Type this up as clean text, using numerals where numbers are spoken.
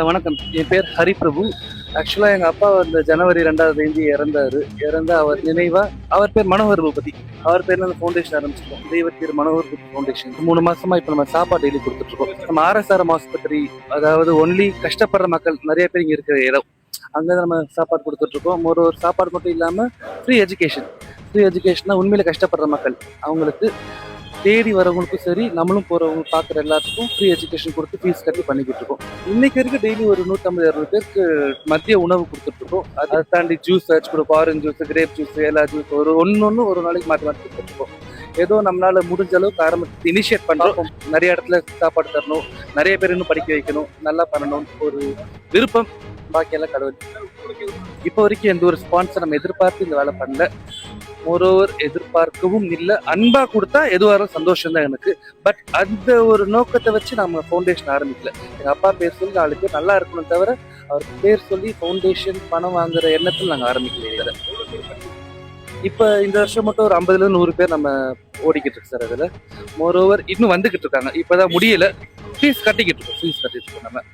வணக்கம். என் பேர் ஹரிபிரபு. ஆக்சுவலாக எங்கள் அப்பா வந்து ஜனவரி 2ஆம் தேதி இறந்த அவர் நினைவாக அவர் பேர் மனோகர் பூபதி. அவர் பேர்ல அந்த ஃபவுண்டேஷன் ஆரம்பிச்சிருக்கோம். தெய்வத்தீர் மனோகர் பூபதி ஃபவுண்டேஷன். 3 மாசமா இப்போ நம்ம சாப்பாடு டெய்லி கொடுத்துட்ருக்கோம். நம்ம ஆர்எஸ்ஆர்எம் ஆஸ்பத்திரி, அதாவது ஒன்லி கஷ்டப்படுற மக்கள் நிறைய பேர் இங்கே இருக்கிற இடம். அங்கே நம்ம சாப்பாடு கொடுத்துட்ருக்கோம். ஒரு சாப்பாடு மட்டும் இல்லாமல் ஃப்ரீ எஜுகேஷனாக உண்மையில கஷ்டப்படுற மக்கள் அவங்களுக்கு தேடி வரவங்களுக்கும் சரி, நம்மளும் போறவங்க பார்க்குற எல்லாத்துக்கும் ஃப்ரீ எஜுகேஷன் கொடுத்து ஃபீஸ் கட்டி பண்ணிக்கிட்டு இருக்கோம். இன்னைக்கு வரைக்கும் டெய்லி ஒரு 150-200 பேருக்கு மதிய உணவு கொடுத்துட்டு இருக்கோம். அதை தாண்டி ஜூஸ் கொடுப்போம். ஆரஞ்சு ஜூஸ், கிரேப் ஜூஸ், எல்லா ஜூஸ் ஒரு நாளைக்கு மாற்றி கொடுத்துட்டு இருக்கோம். ஏதோ நம்மளால முடிஞ்ச அளவுக்கு ஆரம்பத்துக்கு இனிஷியேட் பண்றோம். நிறைய இடத்துல சாப்பாடு தரணும், நிறைய பேர் இன்னும் படிக்க வைக்கணும், நல்லா பண்ணணும் ஒரு விருப்பம். பாக்கியெல்லாம் கடவுள். இப்போ வரைக்கும் எந்த ஒரு ஸ்பான்சர் நம்ம எதிர்பார்த்து இந்த வேலை பண்ணல. மோரோவர் எதிர்பார்க்கவும் இல்லை. அன்பா கொடுத்தா எதுவாக சந்தோஷம் தான் எனக்கு. பட் அந்த ஒரு நோக்கத்தை வச்சு நம்ம ஃபவுண்டேஷன் ஆரம்பிக்கல. எங்கள் அப்பா பேர் சொல்லி 4 பேர் நல்லா இருக்கணும் தவிர அவர் பேர் சொல்லி ஃபவுண்டேஷன் பணம் வாங்குற எண்ணத்தில் நாங்கள் ஆரம்பிக்கல. இப்போ இந்த வருஷம் மட்டும் ஒரு 50-100 பேர் நம்ம ஓடிக்கிட்டு இருக்கு சார். அதில் மோரோவர் இன்னும் வந்துகிட்டு இருக்காங்க. இப்போதான் முடியல. ஃபீஸ் கட்டிக்கிட்டு இருக்கோம் நம்ம.